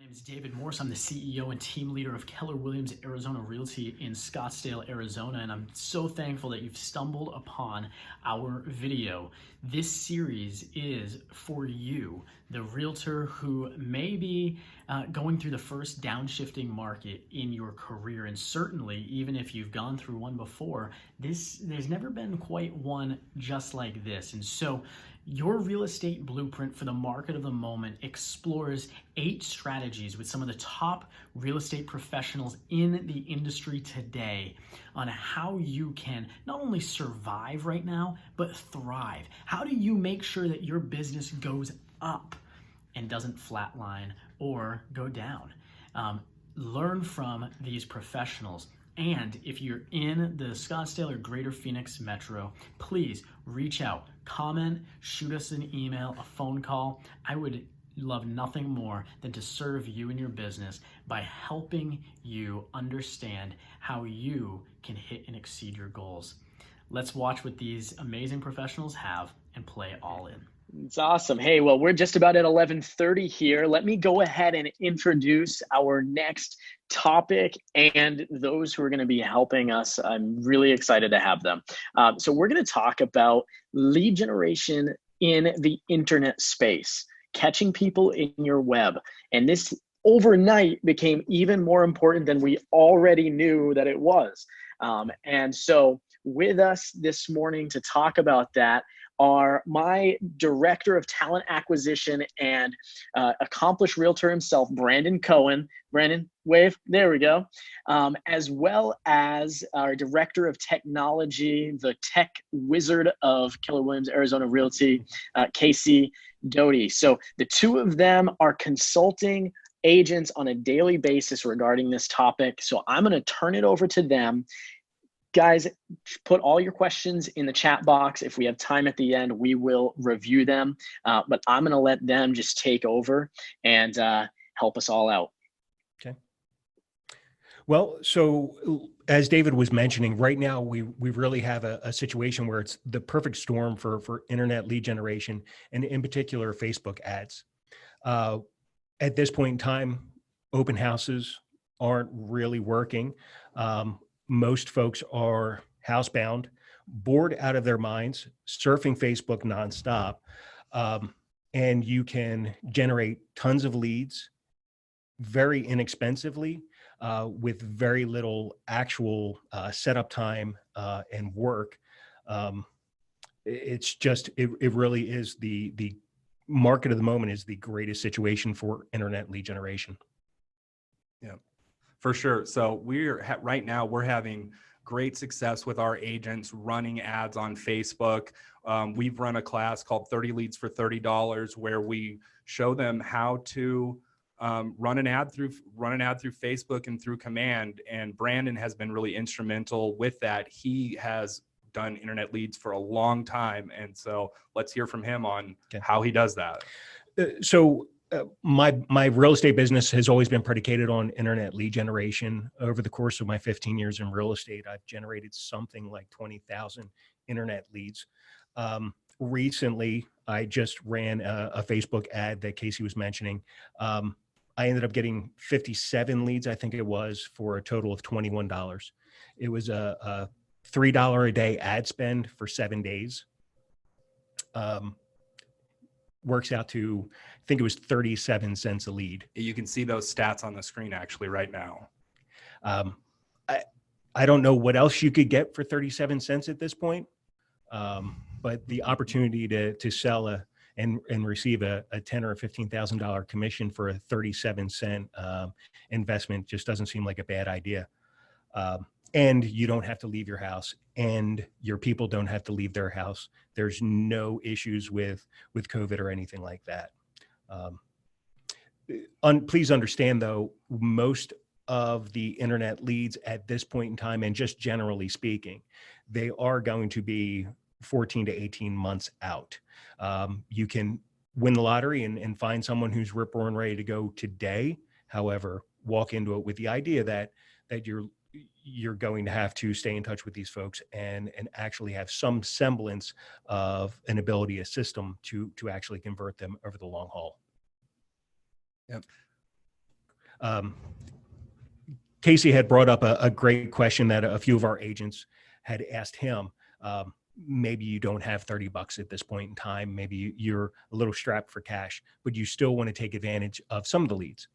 My name is David Morse. I'm the CEO and team leader of Keller Williams Arizona Realty in Scottsdale, Arizona, and I'm so thankful that you've stumbled upon our video. This series is for you, the realtor who may be going through the first downshifting market in your career, and certainly, even if you've gone through one before, there's never been quite one just like this. And so your real estate blueprint for the market of the moment explores 8 strategies with some of the top real estate professionals in the industry today on how you can not only survive right now, but thrive. How do you make sure that your business goes up and doesn't flatline or go down? Learn from these professionals. And if you're in the Scottsdale or Greater Phoenix Metro, please reach out, comment, shoot us an email, a phone call. I would love nothing more than to serve you and your business by helping you understand how you can hit and exceed your goals. Let's watch what these amazing professionals have and play all in. It's awesome. Hey, well, we're just about at 11:30 here. Let me go ahead and introduce our next topic and those who are going to be helping us. I'm really excited to have them. So we're going to talk about lead generation in the internet space, catching people in your web. And this overnight became even more important than we already knew that it was. And so with us this morning to talk about that are my director of talent acquisition and accomplished realtor himself, Brandon Cohan. Brandon, wave, there we go. As well as our director of technology, the tech wizard of Keller Williams Arizona Realty, Casey Doty. So the two of them are consulting agents on a daily basis regarding this topic. So I'm going to turn it over to them. Guys, put all your questions in the chat box. If we have time at the end, we will review them. But I'm going to let them just take over and help us all out. Okay. Well, so as David was mentioning, right now we really have a situation where it's the perfect storm for internet lead generation, and in particular, Facebook ads. At this point in time, open houses aren't really working. Most folks are housebound, bored out of their minds, surfing Facebook nonstop, and you can generate tons of leads very inexpensively with very little actual setup time and work. It's just, it really is the market of the moment is the greatest situation for internet lead generation. Yeah. For sure. So right now we're having great success with our agents running ads on Facebook. We've run a class called 30 Leads for $30 where we show them how to run an ad through Facebook and through command. And Brandon has been really instrumental with that. He has done internet leads for a long time. And so let's hear from him on how he does that. My real estate business has always been predicated on internet lead generation. Over the course of my 15 years in real estate, I've generated something like 20,000 internet leads. Recently, I just ran a Facebook ad that Casey was mentioning. I ended up getting 57 leads, I think it was, for a total of $21. It was a $3 a day ad spend for 7 days. Works out to, I think it was 37 cents a lead. You can see those stats on the screen actually right now. I don't know what else you could get for 37 cents at this point, but the opportunity to sell and receive a $10,000 or $15,000 commission for a 37-cent investment just doesn't seem like a bad idea. And you don't have to leave your house, and your people don't have to leave their house. There's no issues with COVID or anything like that. Please understand, though, most of the internet leads at this point in time, and just generally speaking, they are going to be 14 to 18 months out. You can win the lottery and find someone who's rip roaring ready to go today. However, walk into it with the idea that you're going to have to stay in touch with these folks and actually have some semblance of an ability, a system to actually convert them over the long haul. Yep. Casey had brought up a great question that a few of our agents had asked him. Maybe you don't have $30 at this point in time. Maybe you're a little strapped for cash, but you still want to take advantage of some of the leads.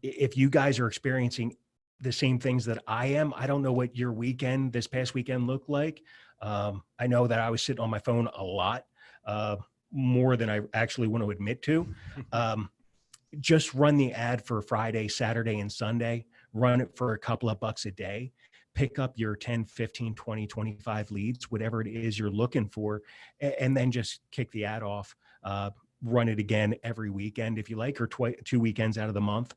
If you guys are experiencing the same things that I am, I don't know what your weekend, this past weekend, looked like. I know that I was sitting on my phone a lot, more than I actually want to admit to. Just run the ad for Friday, Saturday, and Sunday. Run it for a couple of bucks a day. Pick up your 10, 15, 20, 25 leads, whatever it is you're looking for, and then just kick the ad off. Run it again every weekend if you like, or 2 weekends out of the month.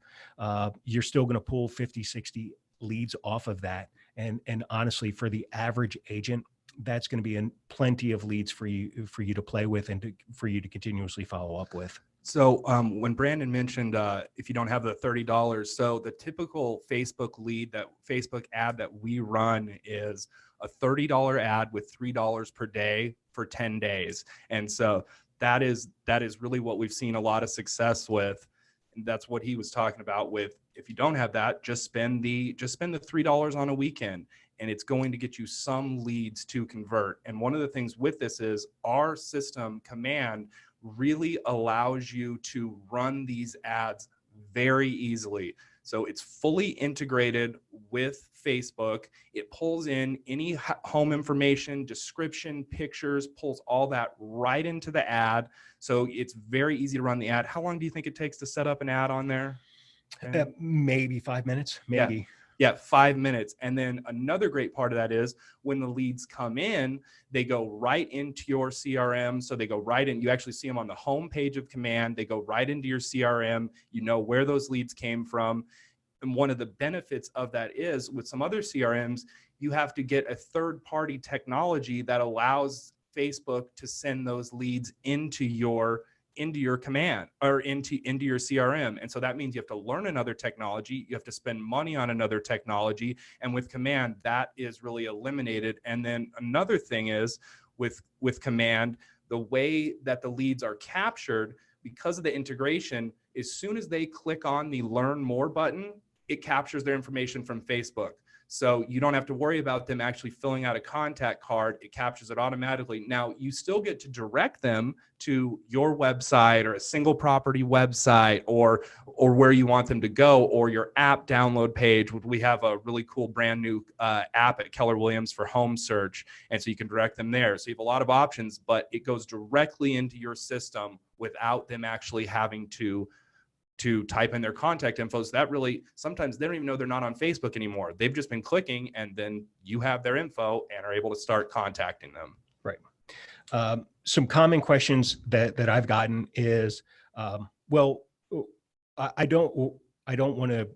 You're still going to pull 50, 60 leads off of that. And honestly, for the average agent, that's going to be plenty of leads for you to play with and for you to continuously follow up with. So when Brandon mentioned if you don't have the $30, so the typical Facebook ad that we run is a $30 ad with $3 per day for 10 days. And so that is really what we've seen a lot of success with. And that's what he was talking about with, if you don't have that, just spend the $3 on a weekend, and it's going to get you some leads to convert. And one of the things with this is our system Command really allows you to run these ads very easily. So it's fully integrated with Facebook. It pulls in any home information, description, pictures, pulls all that right into the ad. So it's very easy to run the ad. How long do you think it takes to set up an ad on there? Maybe 5 minutes, maybe. Yeah, 5 minutes. And then another great part of that is when the leads come in, they go right into your CRM. So they go right in, you actually see them on the home page of Command. They go right into your CRM. You know where those leads came from. And one of the benefits of that is with some other CRMs, you have to get a third-party technology that allows Facebook to send those leads into your Command or into your CRM. And so that means you have to learn another technology. You have to spend money on another technology. And with Command, that is really eliminated. And then another thing is with Command, the way that the leads are captured because of the integration, as soon as they click on the Learn More button, it captures their information from Facebook. So you don't have to worry about them actually filling out a contact card. It captures it automatically. Now, you still get to direct them to your website or a single property website or where you want them to go, or your app download page. We have a really cool brand new app at Keller Williams for home search. And so you can direct them there. So you have a lot of options, but it goes directly into your system without them actually having to type in their contact info. So that really, sometimes they don't even know they're not on Facebook anymore. They've just been clicking, and then you have their info and are able to start contacting them. Right. Some common questions that I've gotten is, well, I don't want to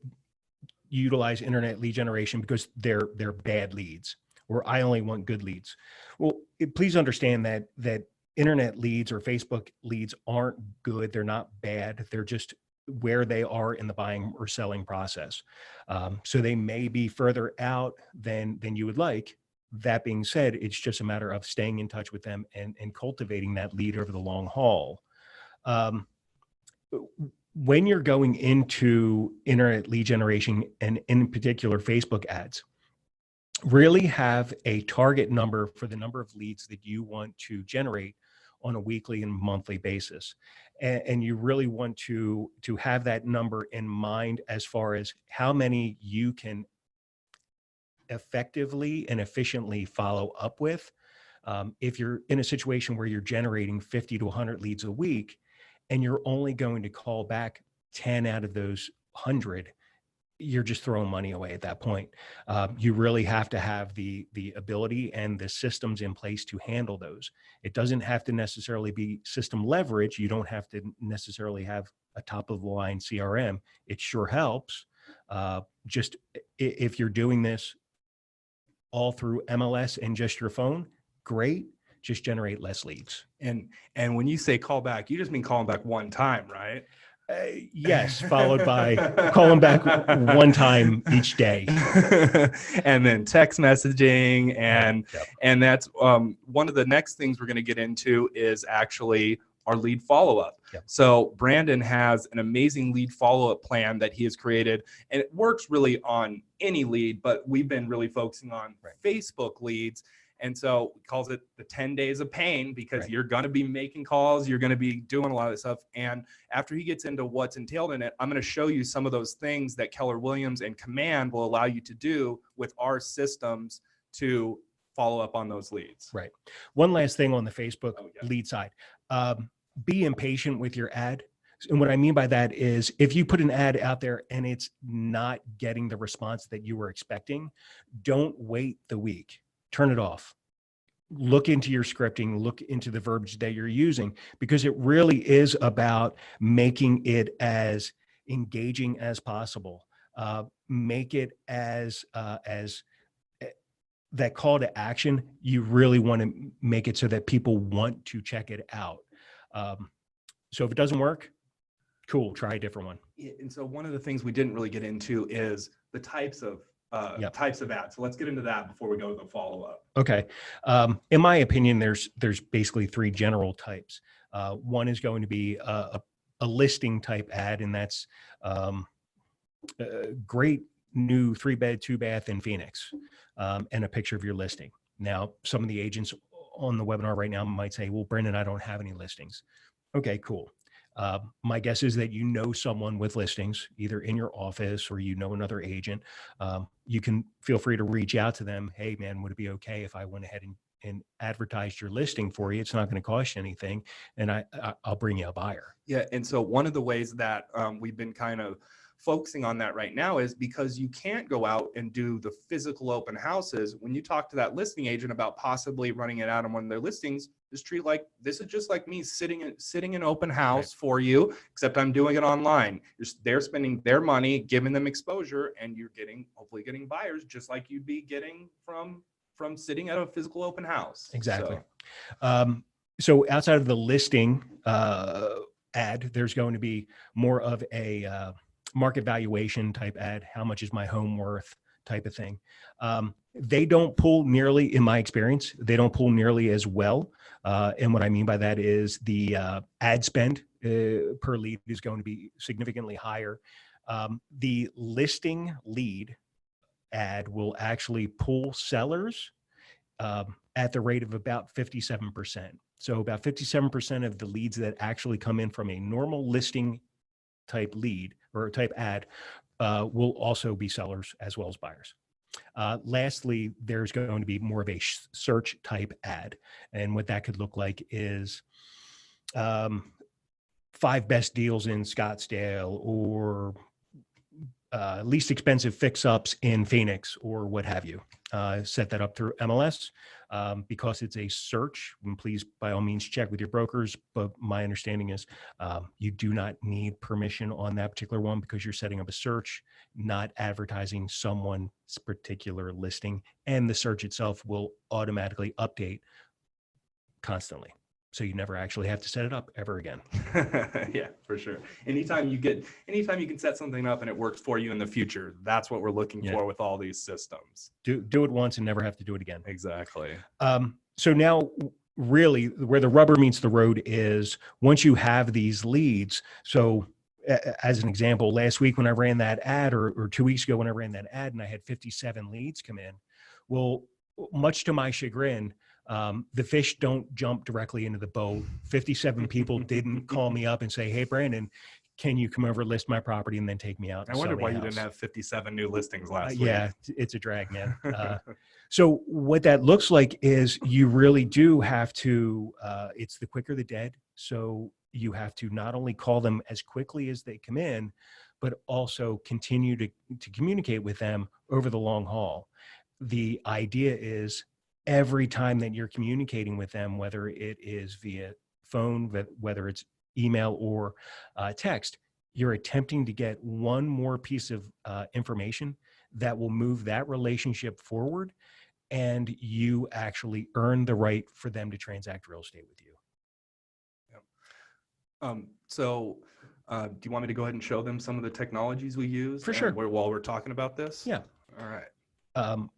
utilize internet lead generation because they're bad leads, or I only want good leads. Well, please understand that internet leads or Facebook leads aren't good. They're not bad. They're just where they are in the buying or selling process. So they may be further out than you would like. That being said, it's just a matter of staying in touch with them and cultivating that lead over the long haul. When you're going into internet lead generation, and in particular Facebook ads, really have a target number for the number of leads that you want to generate on a weekly and monthly basis. And you really want to have that number in mind as far as how many you can effectively and efficiently follow up with. If you're in a situation where you're generating 50 to 100 leads a week, and you're only going to call back 10 out of those 100, you're just throwing money away at that point. You really have to have the ability and the systems in place to handle those. It doesn't have to necessarily be system leverage. You don't have to necessarily have a top of the line CRM. It sure helps. Just if you're doing this all through MLS and just your phone, great. Just generate less leads. And when you say call back, you just mean calling back one time, right? Yes, followed by calling back one time each day. And then text messaging. And that's one of the next things we're going to get into is actually our lead follow-up. Yep. So Brandon has an amazing lead follow-up plan that he has created, and it works really on any lead, but we've been really focusing on Facebook leads. And so he calls it the 10 days of pain, because you're going to be making calls, you're going to be doing a lot of stuff. And after he gets into what's entailed in it, I'm going to show you some of those things that Keller Williams and Command will allow you to do with our systems to follow up on those leads. Right. One last thing on the Facebook lead side. Be impatient with your ad. And what I mean by that is, if you put an ad out there and it's not getting the response that you were expecting, don't wait the week. Turn it off. Look into your scripting, look into the verbiage that you're using, because it really is about making it as engaging as possible. Make it as that call to action. You really want to make it so that people want to check it out. So if it doesn't work, cool, try a different one. And so one of the things we didn't really get into is the types of ads. So let's get into that before we go to the follow-up. Okay. In my opinion, there's basically three general types. One is going to be a listing type ad, and that's a great new 3-bed, 2-bath in Phoenix, and a picture of your listing. Now, some of the agents on the webinar right now might say, well, Brendan, I don't have any listings. Okay, cool. My guess is that you know someone with listings, either in your office or you know another agent. You can feel free to reach out to them. Hey, man, would it be okay if I went ahead and advertised your listing for you? It's not going to cost you anything, and I'll bring you a buyer. Yeah, and so one of the ways that we've been kind of focusing on that right now is because you can't go out and do the physical open houses. When you talk to that listing agent about possibly running it out on one of their listings, just treat like this is just like me sitting in open house for you, except I'm doing it online. They're spending their money, giving them exposure, and you're hopefully getting buyers just like you'd be getting from sitting at a physical open house. Exactly. So outside of the listing ad, there's going to be more of a market valuation type ad. How much is my home worth type of thing. They don't pull nearly, in my experience, they don't pull nearly as well. And what I mean by that is the ad spend per lead is going to be significantly higher. The listing lead ad will actually pull sellers at the rate of about 57%. So about 57% of the leads that actually come in from a normal listing type lead or type ad will also be sellers as well as buyers. Lastly, there's going to be more of a search type ad. And what that could look like is 5 best deals in Scottsdale, or least expensive fix-ups in Phoenix, or what have you. Set that up through MLS. Because it's a search, and please, by all means, check with your brokers. But my understanding is you do not need permission on that particular one because you're setting up a search, not advertising someone's particular listing. And the search itself will automatically update constantly. So you never actually have to set it up ever again. Yeah, for sure. Anytime you can set something up and it works for you in the future, that's what we're looking for with all these systems. Do it once and never have to do it again. Exactly. So now really where the rubber meets the road is once you have these leads. So as an example, last week when I ran that ad, or 2 weeks ago when I ran that ad and I had 57 leads come in, well, much to my chagrin, the fish don't jump directly into the boat. 57 people didn't call me up and say, hey, Brandon, can you come over, list my property, and then take me out? I wonder why you didn't have 57 new listings last week. Yeah, it's a drag, man. So what that looks like is you really do have to, it's the quicker the dead. So you have to not only call them as quickly as they come in, but also continue to communicate with them over the long haul. The idea is every time that you're communicating with them, whether it is via phone, whether it's email or text, you're attempting to get one more piece of information that will move that relationship forward, and you actually earn the right for them to transact real estate with you. So do you want me to go ahead and show them some of the technologies we use? For sure. While we're talking about this? Yeah. All right.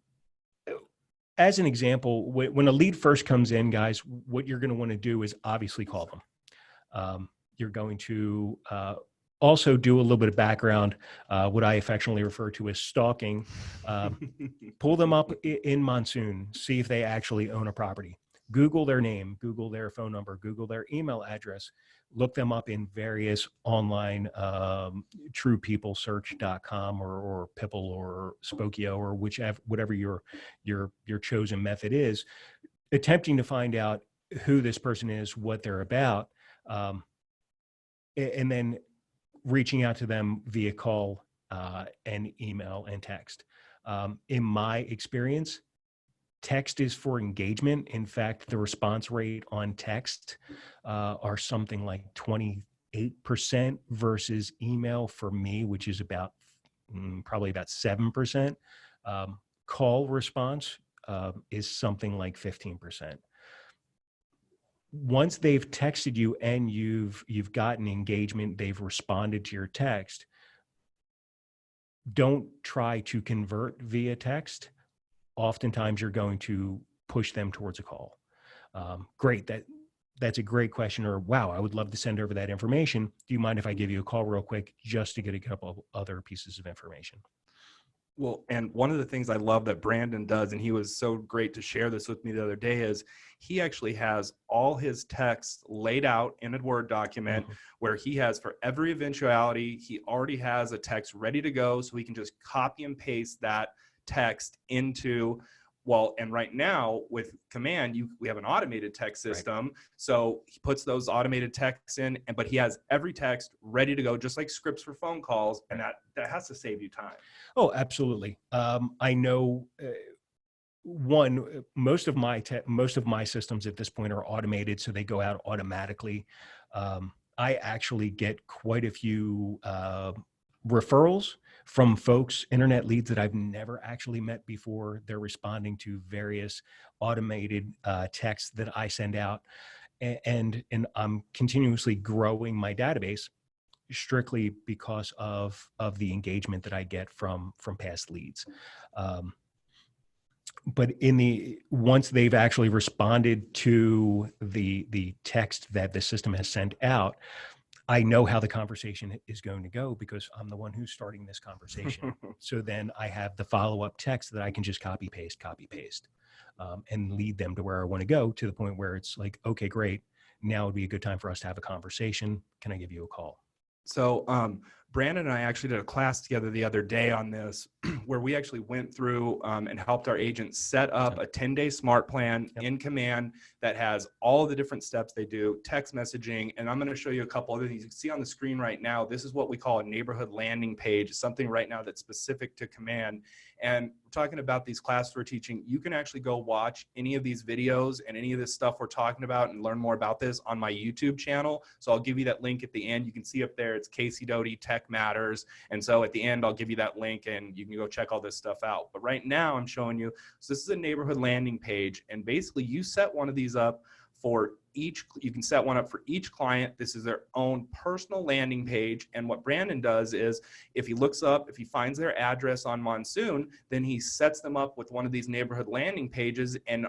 As an example, when a lead first comes in, guys, what you're going to want to do is obviously call them. You're going to also do a little bit of background, what I affectionately refer to as stalking. Pull them up in Monsoon, see if they actually own a property. Google their name, Google their phone number, Google their email address, look them up in various online, truepeoplesearch.com or Pipple or Spokio or whatever your chosen method is, attempting to find out who this person is, what they're about, and then reaching out to them via call and email and text. In my experience, text is for engagement. In fact, the response rate on text are something like 28% versus email for me, which is about probably about 7%. Call response is something like 15%. Once they've texted you and you've gotten engagement, they've responded to your text, don't try to convert via text. Oftentimes you're going to push them towards a call. Great, that's a great question. Or, wow, I would love to send over that information. Do you mind if I give you a call real quick just to get a couple of other pieces of information? Well, and one of the things I love that Brandon does, and he was so great to share this with me the other day, is he actually has all his texts laid out in a Word document where he has, for every eventuality, he already has a text ready to go, so he can just copy and paste that text into, well, and right now with Command, we have an automated text system. Right. So he puts those automated texts in, but he has every text ready to go, just like scripts for phone calls. And that has to save you time. Oh, absolutely. I know most of my systems at this point are automated, so they go out automatically. I actually get quite a few referrals from folks, internet leads that I've never actually met before. They're responding to various automated texts that I send out, and I'm continuously growing my database strictly because of the engagement that I get from past leads. But once they've actually responded to the text that the system has sent out, I know how the conversation is going to go because I'm the one who's starting this conversation. So then I have the follow-up text that I can just copy paste, and lead them to where I want to go, to the point where it's like, okay, great. Now would be a good time for us to have a conversation. Can I give you a call? So Brandon and I actually did a class together the other day on this, where we actually went through and helped our agents set up a 10-day smart plan in Command that has all the different steps they do, text messaging. And I'm going to show you a couple other things. You can see on the screen right now, this is what we call a neighborhood landing page, something right now that's specific to Command. And we're talking about these classes we're teaching. You can actually go watch any of these videos and any of this stuff we're talking about and learn more about this on my YouTube channel. So I'll give you that link at the end. You can see up there, it's Casey Doty Tech Matters. And so at the end, I'll give you that link and you can go check all this stuff out. But right now I'm showing you, so this is a neighborhood landing page. And basically you set one of these up for each, you can set one up for each client. This is their own personal landing page. And what Brandon does is, if he looks up, if he finds their address on Monsoon, then he sets them up with one of these neighborhood landing pages, and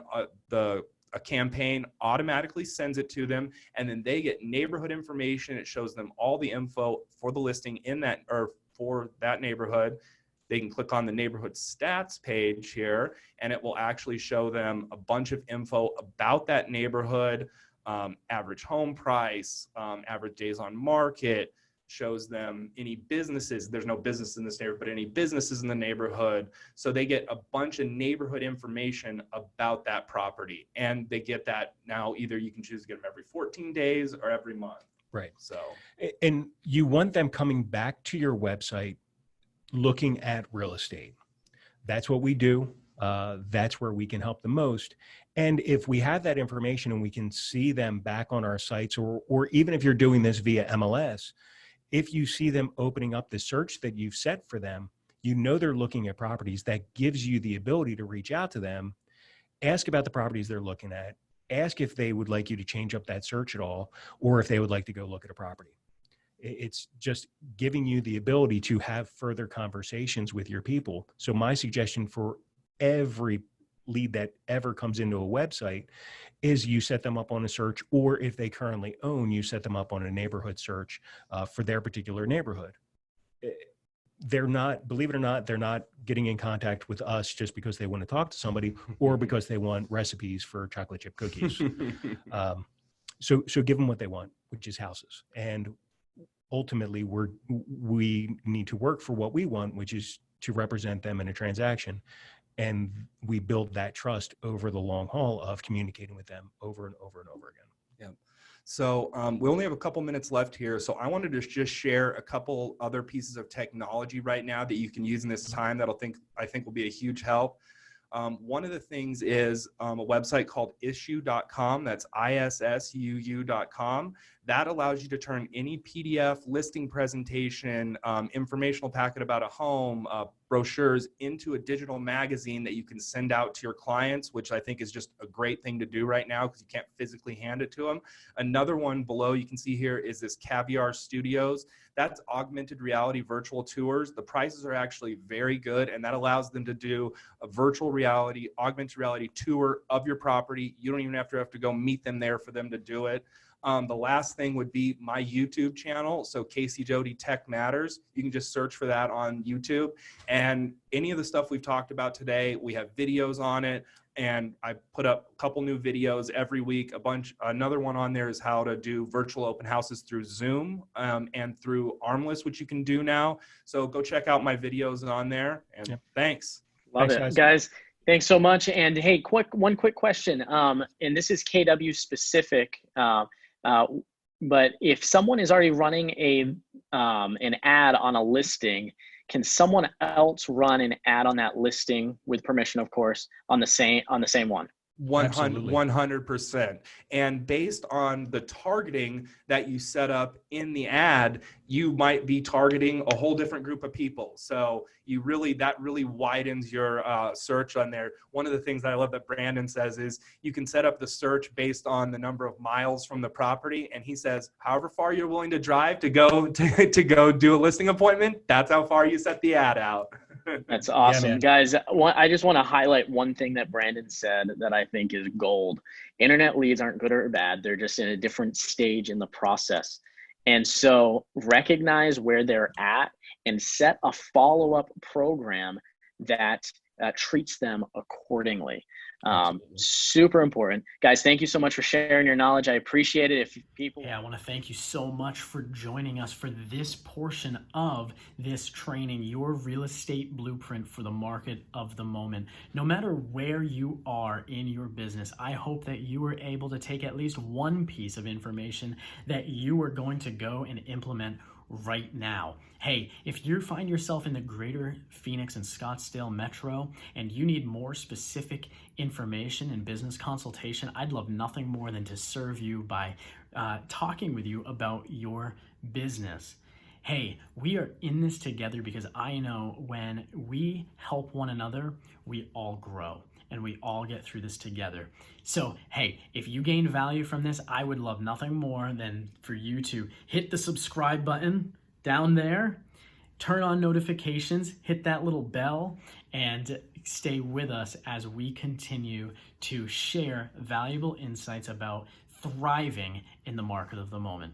a campaign automatically sends it to them, and then they get neighborhood information. It shows them all the info for the listing in that, or for that neighborhood. They can click on the neighborhood stats page here, and it will actually show them a bunch of info about that neighborhood, average home price, average days on market, shows them any businesses. There's no business in this neighborhood, but any businesses in the neighborhood. So they get a bunch of neighborhood information about that property. And they get that now, either you can choose to get them every 14 days or every month. Right. So, and you want them coming back to your website looking at real estate. That's what we do. That's where we can help the most. And if we have that information and we can see them back on our sites, or even if you're doing this via MLS, if you see them opening up the search that you've set for them, you know they're looking at properties. That gives you the ability to reach out to them, ask about the properties they're looking at, ask if they would like you to change up that search at all, or if they would like to go look at a property. It's just giving you the ability to have further conversations with your people. So my suggestion for every lead that ever comes into a website is you set them up on a search, or if they currently own, you set them up on a neighborhood search for their particular neighborhood. They're not, believe it or not, they're not getting in contact with us just because they want to talk to somebody or because they want recipes for chocolate chip cookies. So give them what they want, which is houses. And ultimately we need to work for what we want, which is to represent them in a transaction. And we build that trust over the long haul of communicating with them over and over and over again. Yeah. So we only have a couple minutes left here. So I wanted to just share a couple other pieces of technology right now that you can use in this time that I think will be a huge help. One of the things is a website called issuu.com. That's ISSUU.com. That allows you to turn any PDF, listing presentation, informational packet about a home, brochures into a digital magazine that you can send out to your clients, which I think is just a great thing to do right now because you can't physically hand it to them. Another one below you can see here is this Caviar Studios. That's augmented reality virtual tours. The prices are actually very good, and that allows them to do a virtual reality, augmented reality tour of your property. You don't even have to go meet them there for them to do it. The last thing would be my YouTube channel. So Casey Doty Tech Matters. You can just search for that on YouTube. And any of the stuff we've talked about today, we have videos on it. And I put up a couple new videos every week. Another one on there is how to do virtual open houses through Zoom and through Armless, which you can do now. So go check out my videos on there. And thanks. Love it, guys. Thanks so much. And hey, one quick question. And this is KW specific. But if someone is already running an ad on a listing, can someone else run an ad on that listing with permission, of course, on the same one? 100%. And based on the targeting that you set up in the ad, you might be targeting a whole different group of people. So that really widens your search on there. One of the things that I love that Brandon says is you can set up the search based on the number of miles from the property. And he says, however far you're willing to drive to go do a listing appointment, that's how far you set the ad out. That's awesome. Guys, I just want to highlight one thing that Brandon said that I think is gold. Internet leads aren't good or bad. They're just in a different stage in the process. And so recognize where they're at and set a follow-up program that treats them accordingly. Super important. Guys, thank you so much for sharing your knowledge. I appreciate it. I want to thank you so much for joining us for this portion of this training, your real estate blueprint for the market of the moment. No matter where you are in your business, I hope that you were able to take at least one piece of information that you are going to go and implement right now. Hey, if you find yourself in the greater Phoenix and Scottsdale metro and you need more specific information and business consultation, I'd love nothing more than to serve you by talking with you about your business. Hey, we are in this together because I know when we help one another, we all grow and we all get through this together. So, hey, if you gain value from this, I would love nothing more than for you to hit the subscribe button down there, turn on notifications, hit that little bell, and stay with us as we continue to share valuable insights about thriving in the market of the moment.